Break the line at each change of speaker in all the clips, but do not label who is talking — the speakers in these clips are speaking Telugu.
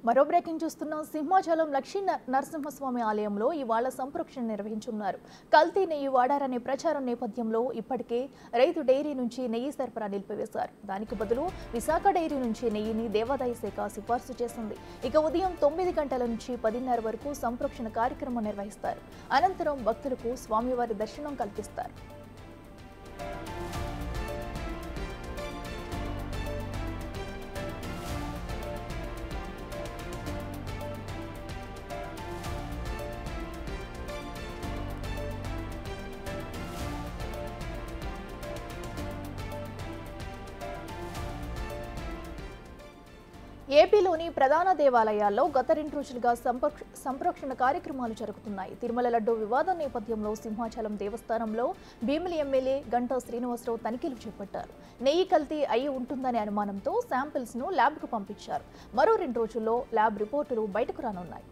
మరో బ్రేకింగ్ చూస్తున్నాం. సింహాచలం లక్ష్మీ నరసింహస్వామి ఆలయంలో ఇవాళ సంప్రోక్షణ నిర్వహించున్నారు. కల్తీ నెయ్యి వాడారనే ప్రచారం నేపథ్యంలో ఇప్పటికే రైతు డైరీ నుంచి నెయ్యి సరఫరా నిలిపివేశారు. దానికి బదులు విశాఖ డైరీ నుంచి నెయ్యిని దేవాదాయ శాఖ సిఫార్సు చేసింది. ఇక ఉదయం 9 గంటల నుంచి 10:30 వరకు సంప్రోక్షణ కార్యక్రమం నిర్వహిస్తారు. అనంతరం భక్తులకు స్వామివారి దర్శనం కల్పిస్తారు. ఏపీలోని ప్రధాన దేవాలయాల్లో గత 2 రోజులుగా సంప్రోక్షణ కార్యక్రమాలు జరుగుతున్నాయి. తిరుమల లడ్డూ వివాదం నేపథ్యంలో సింహాచలం దేవస్థానంలో భీమిలి ఎమ్మెల్యే గంటా శ్రీనివాసరావు తనిఖీలు చేపట్టారు. నెయ్యి కల్తీ అయి ఉంటుందనే అనుమానంతో శాంపిల్స్ ను ల్యాబ్కు పంపించారు. మరో 2 రోజుల్లో ల్యాబ్ రిపోర్టులు బయటకు రానున్నాయి.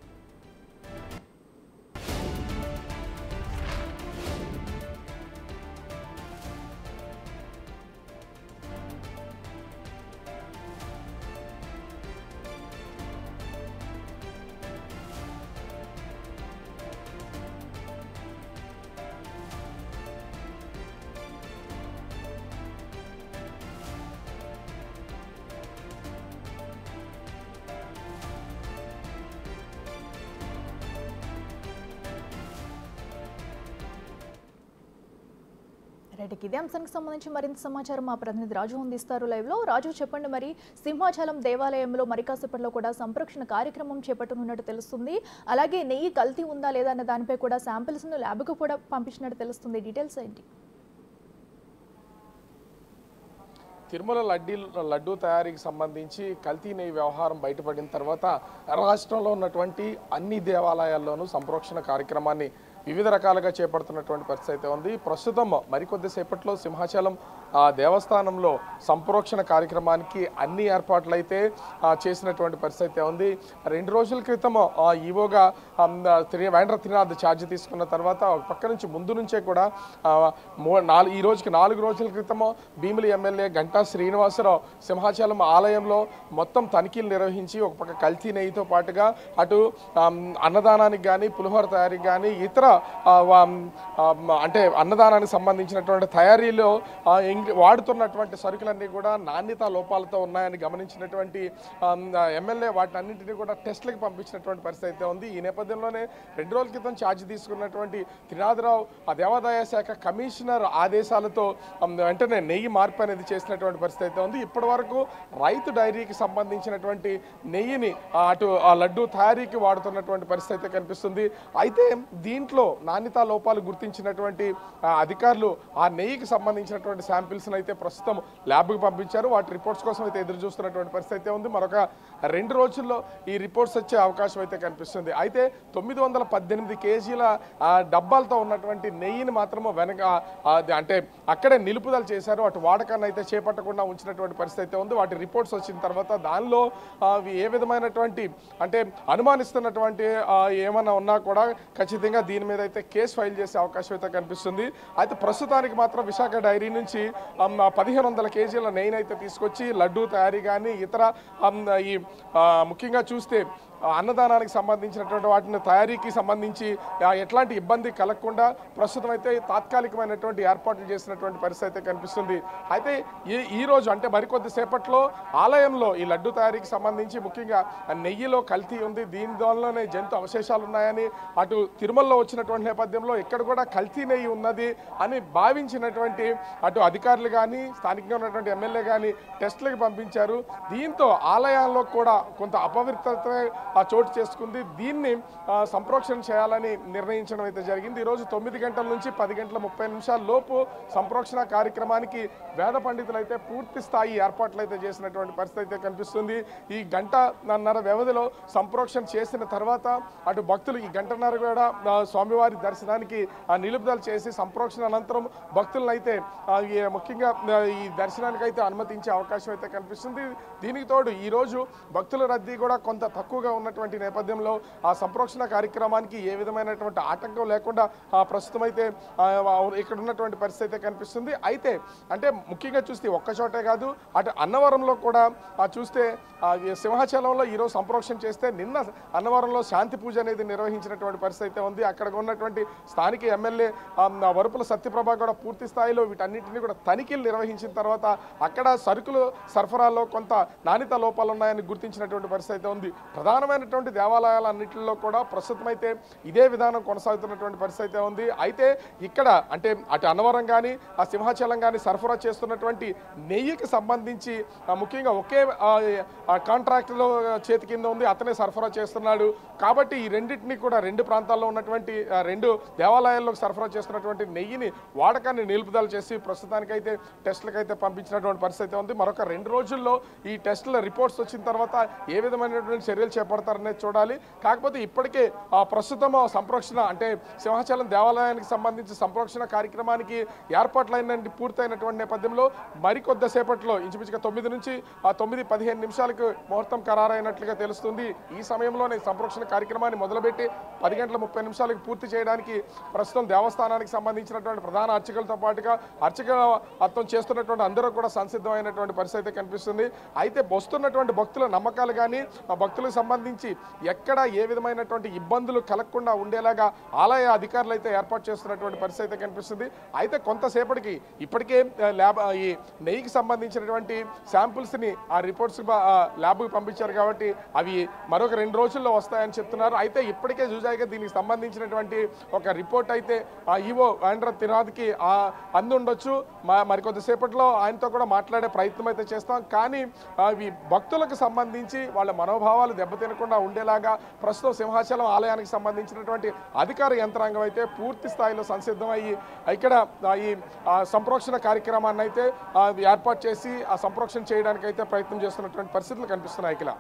ఇదే అంశానికి సంబంధించి మరింత సమాచారం మా ప్రతినిధి రాజు అందిస్తారు లైవ్ లో. రాజు, చెప్పండి, మరి సింహాచలం దేవాలయంలో మరి కాసేపట్లో కూడా సంప్రోక్షణ కార్యక్రమం చేపట్టనున్నట్టు తెలుస్తుంది. అలాగే నెయ్యి కల్తీ ఉందా లేదా అన్న దానిపై కూడా శాంపిల్స్ ను ల్యాబ్ కు కూడా పంపించినట్టు తెలుస్తుంది. డీటెయిల్స్ ఏంటి?
తిరుమల లడ్డూ తయారీకి సంబంధించి కల్తీ నెయ్యి వ్యవహారం బయటపడిన తర్వాత రాష్ట్రంలో ఉన్నటువంటి అన్ని దేవాలయాల్లోనూ సంప్రోక్షణ కార్యక్రమాన్ని వివిధ రకాలుగా చేపడుతున్నటువంటి పరిస్థితి అయితే ఉంది. ప్రస్తుతం మరికొద్దిసేపట్లో సింహాచలం దేవస్థానంలో సంప్రోక్షణ కార్యక్రమానికి అన్ని ఏర్పాట్లు అయితే చేసినటువంటి పరిస్థితి అయితే ఉంది. 2 రోజుల క్రితం ఈవోగా వేండ్ర త్రినాథ్ ఛార్జ్ తీసుకున్న తర్వాత ఒక పక్క నుంచి ముందు నుంచే కూడా ఈ రోజుకి 4 రోజుల క్రితం భీమిలి ఎమ్మెల్యే గంటా శ్రీనివాసరావు సింహాచలం ఆలయంలో మొత్తం తనిఖీలు నిర్వహించి ఒక పక్క కల్తీ నెయ్యితో పాటుగా అటు అన్నదానానికి కానీ పులిహోర తయారీకి కానీ ఇతర అంటే అన్నదానానికి సంబంధించినటువంటి తయారీలో వాడుతున్నటువంటి సరుకులన్నీ కూడా నాణ్యత లోపాలతో ఉన్నాయని గమనించినటువంటి ఎమ్మెల్యే వాటిని అన్నింటినీ కూడా టెస్టులకు పంపించినటువంటి పరిస్థితి అయితే ఉంది. ఈ నేపథ్యంలోనే 2 రోజుల క్రితం ఛార్జ్ తీసుకున్నటువంటి త్రినాథరావు దేవాదాయ శాఖ కమిషనర్ ఆదేశాలతో వెంటనే నెయ్యి మార్పు అనేది చేసినటువంటి పరిస్థితి అయితే ఉంది. ఇప్పటి వరకు రైతు డైరీకి సంబంధించినటువంటి నెయ్యిని అటు లడ్డూ తయారీకి వాడుతున్నటువంటి పరిస్థితి అయితే కనిపిస్తుంది. అయితే దీంట్లో నాణ్యతా లోపాలు గుర్తించినటువంటి అధికారులు ఆ నెయ్యికి సంబంధించినటువంటి శాంపిల్స్ అయితే ప్రస్తుతం ల్యాబ్కి పంపించారు. వాటి రిపోర్ట్స్ కోసం అయితే ఎదురు చూస్తున్నటువంటి పరిస్థితి అయితే ఉంది. మరొక 2 రోజుల్లో ఈ రిపోర్ట్స్ వచ్చే అవకాశం అయితే కనిపిస్తుంది. అయితే 918 కేజీల డబ్బాలతో ఉన్నటువంటి నెయ్యిని మాత్రము అంటే అక్కడే నిలుపుదల చేశారు. అటు వాడకాన్ని అయితే చేపట్టకుండా ఉంచినటువంటి పరిస్థితి అయితే ఉంది. వాటి రిపోర్ట్స్ వచ్చిన తర్వాత దానిలో ఏ విధమైనటువంటి అంటే అనుమానిస్తున్నటువంటి ఏమన్నా ఉన్నా కూడా ఖచ్చితంగా దీని మీద అయితే కేసు ఫైల్ చేసే అవకాశం అయితే కనిపిస్తుంది. అయితే ప్రస్తుతానికి మాత్రం విశాఖ డైరీ నుంచి 1500 కేజీల నెయ్యిని అయితే తీసుకొచ్చి లడ్డూ తయారీ కానీ ఇతర ఈ ముఖ్యంగా చూస్తే అన్నదానానికి సంబంధించినటువంటి వాటిని తయారీకి సంబంధించి ఎట్లాంటి ఇబ్బంది కలగకుండా ప్రస్తుతం అయితే తాత్కాలికమైనటువంటి ఏర్పాట్లు చేసినటువంటి పరిస్థితి అయితే కనిపిస్తుంది. అయితే ఈ రోజు అంటే మరికొద్దిసేపట్లో ఆలయంలో ఈ లడ్డు తయారీకి సంబంధించి ముఖ్యంగా నెయ్యిలో కల్తీ ఉంది, దీని ద్వారానే జంతు అవశేషాలు ఉన్నాయని అటు తిరుమలలో వచ్చినటువంటి నేపథ్యంలో ఇక్కడ కూడా కల్తీ నెయ్యి ఉన్నది అని భావించినటువంటి అటు అధికారులు కానీ స్థానికంగా ఉన్నటువంటి ఎమ్మెల్యే కానీ టెస్టులకు పంపించారు. దీంతో ఆలయాల్లో కూడా కొంత అపవిత్రత చోటు చేసుకుంది. దీన్ని సంప్రోక్షణ చేయాలని నిర్ణయించడం అయితే జరిగింది. ఈరోజు 9 గంటల నుంచి 10 గంటల 30 నిమిషాల లోపు సంప్రోక్షణ కార్యక్రమానికి వేద పండితులు అయితే పూర్తి స్థాయి ఏర్పాట్లు అయితే చేసినటువంటి పరిస్థితి అయితే కనిపిస్తుంది. ఈ గంటన్నర వ్యవధిలో సంప్రోక్షణ చేసిన తర్వాత అటు భక్తులు ఈ గంటన్నర కూడా స్వామివారి దర్శనానికి నిలుపుదల చేసి సంప్రోక్షణ అనంతరం భక్తులను అయితే ముఖ్యంగా ఈ దర్శనానికి అయితే అనుమతించే అవకాశం అయితే కనిపిస్తుంది. దీనికి తోడు ఈరోజు భక్తుల రద్దీ కూడా కొంత తక్కువగా ఉన్నటువంటి నేపథ్యంలో ఆ సంప్రోక్షణ కార్యక్రమానికి ఏ విధమైనటువంటి ఆటంకం లేకుండా ప్రస్తుతం అయితే ఇక్కడ ఉన్నటువంటి పరిస్థితి అయితే కనిపిస్తుంది. అయితే అంటే ముఖ్యంగా చూస్తే ఒక్క చోటే కాదు, అటు అన్నవరంలో కూడా చూస్తే సింహాచలంలో ఈరోజు సంప్రోక్షణ చేస్తే నిన్న అన్నవరంలో శాంతి పూజ అనేది నిర్వహించినటువంటి పరిస్థితి అయితే ఉంది. అక్కడ ఉన్నటువంటి స్థానిక ఎమ్మెల్యే వరుపుల సత్యప్రభ కూడా పూర్తి స్థాయిలో వీటన్నిటిని కూడా తనిఖీలు నిర్వహించిన తర్వాత అక్కడ సరుకులు సరఫరాలో కొంత నాణ్యత లోపాలు ఉన్నాయని గుర్తించినటువంటి పరిస్థితి అయితే ఉంది. ప్రధానమైనటువంటి దేవాలయాలన్నింటిలో కూడా ప్రస్తుతం అయితే ఇదే విధానం కొనసాగుతున్నటువంటి పరిస్థితి అయితే ఉంది. అయితే ఇక్కడ అంటే అటు అన్నవరం కానీ ఆ సింహాచలం కానీ సరఫరా చేస్తున్నటువంటి నెయ్యికి సంబంధించి ముఖ్యంగా ఒకే కాంట్రాక్టులో చేతి కింద ఉంది, అతనే సరఫరా చేస్తున్నాడు. కాబట్టి ఈ రెండింటినీ కూడా రెండు ప్రాంతాల్లో ఉన్నటువంటి రెండు దేవాలయాల్లో సరఫరా చేస్తున్నటువంటి నెయ్యిని వాడకాన్ని నిలుపుదల చేసి ప్రస్తుతానికైతే టెస్టులకైతే పంపించినటువంటి పరిస్థితి ఉంది. మరొక 2 రోజుల్లో ఈ టెస్టుల రిపోర్ట్స్ వచ్చిన తర్వాత ఏ విధమైనటువంటి చర్యలు చేపడతారనేది చూడాలి. కాకపోతే ఇప్పటికే ప్రస్తుతం సంప్రోక్షణ అంటే సింహాచలం దేవాలయానికి సంబంధించి సంప్రోక్షణ కార్యక్రమానికి ఏర్పాట్లైన పూర్తయినటువంటి నేపథ్యంలో మరికొద్దిసేపట్లో ఇంచుమించుగా 9 నుంచి 9:15 నిమిషాలకు ముహూర్తం ఖరారైనట్లుగా తెలుస్తుంది. ఈ సమయంలోనే సంప్రోక్షణ కార్యక్రమాన్ని మొదలుపెట్టి 10:30 పూర్తి చేయడానికి ప్రస్తుతం దేవస్థానానికి సంబంధించినటువంటి ప్రధాన అర్చకులతో పాటుగా అర్చకత్వం చేస్తున్నటువంటి అందరూ కూడా సంసిద్ధమైనటువంటి పరిస్థితి కనిపిస్తుంది. అయితే వస్తున్నటువంటి భక్తుల నమ్మకాలు కానీ భక్తులకు సంబంధించి ఎక్కడ ఏ విధమైనటువంటి ఇబ్బందులు కలగకుండా ఉండేలాగా ఆలయ అధికారులు అయితే ఏర్పాటు చేస్తున్నటువంటి పరిస్థితి కనిపిస్తుంది. అయితే కొంతసేపటికి ఇప్పటికే ఈ నెయ్యికి సంబంధించినటువంటి శాంపుల్స్ని ఆ రిపోర్ట్స్ ల్యాబ్కి పంపించారు కాబట్టి అవి మరొక 2 రోజుల్లో వస్తాయని చెప్తున్నారు. అయితే ఇప్పటికే చూసాయిగా దీనికి సంబంధించినటువంటి ఒక రిపోర్ట్ అయితే ఈవో వేంద్ర తినాద్కి అందుండొచ్చు. మరికొద్దిసేపట్లో ఆయనతో కూడా మాట్లాడే ప్రయత్నం అయితే చేస్తాం. కానీ ఈ భక్తులకు సంబంధించి వాళ్ళ మనోభావాలు దెబ్బతినకుండా ఉండేలాగా ప్రస్తుతం సింహాచలం ఆలయానికి సంబంధించినటువంటి అధికార యంత్రాంగం అయితే పూర్తి స్థాయిలో సంసిద్ధమయ్యి ఇక్కడ ఈ సంప్రోక్షణ కార్యక్రమాన్ని అయితే ఏర్పాటు చేసి ఆ సంప్రోక్షణ చేయడానికి అయితే ప్రయత్నం చేస్తున్నటువంటి పరిస్థితులు కనిపిస్తున్నాయి. ఇక్కడ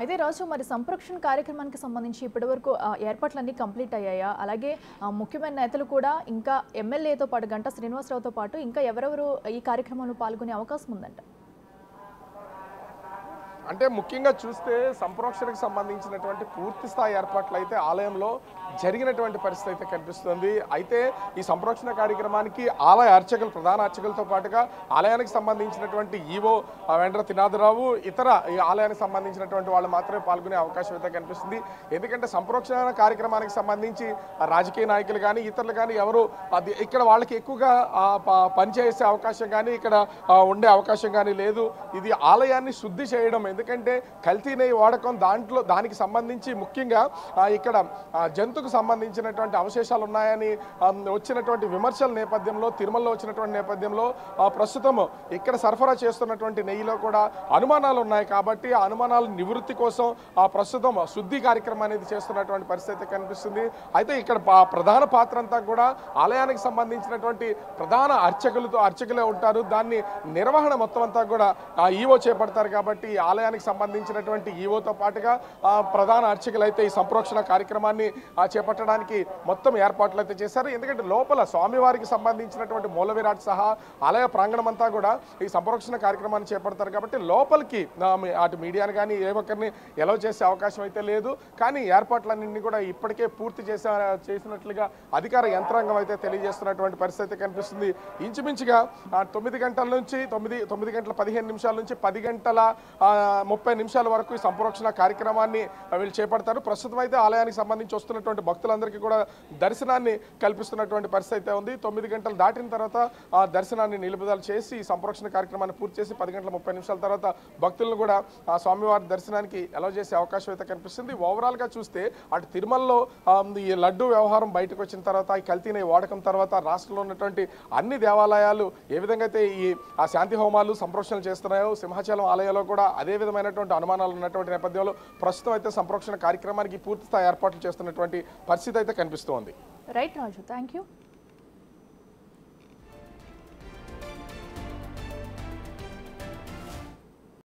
అయితే రాజు మరి సంప్రోక్షణ కార్యక్రమానికి సంబంధించి ఇప్పటివరకు ఏర్పాట్లన్నీ కంప్లీట్ అయ్యాయా? అలాగే ముఖ్యమైన నేతలు కూడా ఇంకా ఎమ్మెల్యేతో పాటు గంటా శ్రీనివాసరావుతో పాటు ఇంకా ఎవరెవరు ఈ కార్యక్రమంలో పాల్గొనే అవకాశం ఉందంట?
అంటే ముఖ్యంగా చూస్తే సంప్రోక్షణకు సంబంధించినటువంటి పూర్తి స్థాయి ఏర్పాట్లు అయితే ఆలయంలో జరిగినటువంటి పరిస్థితి అయితే కనిపిస్తుంది. అయితే ఈ సంప్రోక్షణ కార్యక్రమానికి ఆలయ అర్చకులు ప్రధాన అర్చకులతో పాటుగా ఆలయానికి సంబంధించినటువంటి ఈవో వేంద్ర తినాదరావు ఇతర ఈ ఆలయానికి సంబంధించినటువంటి వాళ్ళు మాత్రమే పాల్గొనే అవకాశం అయితే కనిపిస్తుంది. ఎందుకంటే సంప్రోక్షణ కార్యక్రమానికి సంబంధించి రాజకీయ నాయకులు కానీ ఇతరులు కానీ ఎవరు ఇక్కడ వాళ్ళకి ఎక్కువగా పనిచేసే అవకాశం కానీ ఇక్కడ ఉండే అవకాశం కానీ లేదు. ఇది ఆలయాన్ని శుద్ధి చేయడం. ఎందుకంటే కల్తీ నెయ్యి వాడకం దానికి సంబంధించి ముఖ్యంగా ఇక్కడ జంతుకు సంబంధించినటువంటి అవశేషాలు ఉన్నాయని వచ్చినటువంటి విమర్శల నేపథ్యంలో తిరుమలలో వచ్చినటువంటి నేపథ్యంలో ప్రస్తుతం ఇక్కడ సరఫరా చేస్తున్నటువంటి నెయ్యిలో కూడా అనుమానాలు ఉన్నాయి. కాబట్టి ఆ అనుమానాల నివృత్తి కోసం ప్రస్తుతం శుద్ధి కార్యక్రమం అనేది చేస్తున్నటువంటి పరిస్థితి కనిపిస్తుంది. అయితే ఇక్కడ ప్రధాన పాత్ర అంతా కూడా ఆలయానికి సంబంధించినటువంటి ప్రధాన అర్చకులే ఉంటారు. దాన్ని నిర్వహణ మొత్తం అంతా కూడా ఈవో చేపడతారు. కాబట్టి ఆలయానికి సంబంధించినటువంటి ఈవోతో పాటుగా ప్రధాన అర్చకులు అయితే ఈ సంప్రోక్షణ కార్యక్రమాన్ని చేపట్టడానికి మొత్తం ఏర్పాట్లు అయితే చేశారు. ఎందుకంటే లోపల స్వామివారికి సంబంధించినటువంటి మూల విరాట్ సహా ఆలయ ప్రాంగణం అంతా కూడా ఈ సంప్రోక్షణ కార్యక్రమాన్ని చేపడతారు. కాబట్టి లోపలికి అటు మీడియాని కానీ ఏ ఒక్కరిని ఎలవ్ చేసే అవకాశం అయితే లేదు. కానీ ఏర్పాట్లన్నింటినీ కూడా ఇప్పటికే పూర్తి చేసినట్లుగా అధికార యంత్రాంగం అయితే తెలియజేస్తున్నటువంటి పరిస్థితి కనిపిస్తుంది. ఇంచుమించుగా 9 గంటల నుంచి 9:15 నుంచి 10:30 వరకు ఈ సంప్రోక్షణ కార్యక్రమాన్ని వీళ్ళు చేపడతారు. ప్రస్తుతం అయితే ఆలయానికి సంబంధించి వస్తున్నటువంటి భక్తులందరికీ కూడా దర్శనాన్ని కల్పిస్తున్నటువంటి పరిస్థితి అయితే ఉంది. 9 గంటలు దాటిన తర్వాత ఆ దర్శనాన్ని నిలుపుదల చేసి ఈ సంప్రోక్షణ కార్యక్రమాన్ని పూర్తి చేసి 10:30 తర్వాత భక్తులను కూడా ఆ స్వామివారి దర్శనానికి అలౌ చేసే అవకాశం అయితే కనిపిస్తుంది. ఓవరాల్గా చూస్తే అటు తిరుమలలో ఈ లడ్డు వ్యవహారం బయటకు వచ్చిన తర్వాత ఈ కల్తీని వాడకం తర్వాత రాష్ట్రంలో ఉన్నటువంటి అన్ని దేవాలయాలు ఏ విధంగా అయితే ఈ శాంతి హోమాలు సంప్రోక్షణలు చేస్తున్నాయో సింహాచలం ఆలయంలో కూడా అదే విధమైనటువంటి అనుమానాలు ఉన్నటువంటి నేపథ్యంలో ప్రస్తుతం అయితే సంప్రోక్షణ కార్యక్రమానికి పూర్తి స్థాయి ఏర్పాట్లు చేస్తున్నటువంటి పరిస్థితి అయితే కనిపిస్తోంది.
Right Raju, thank you.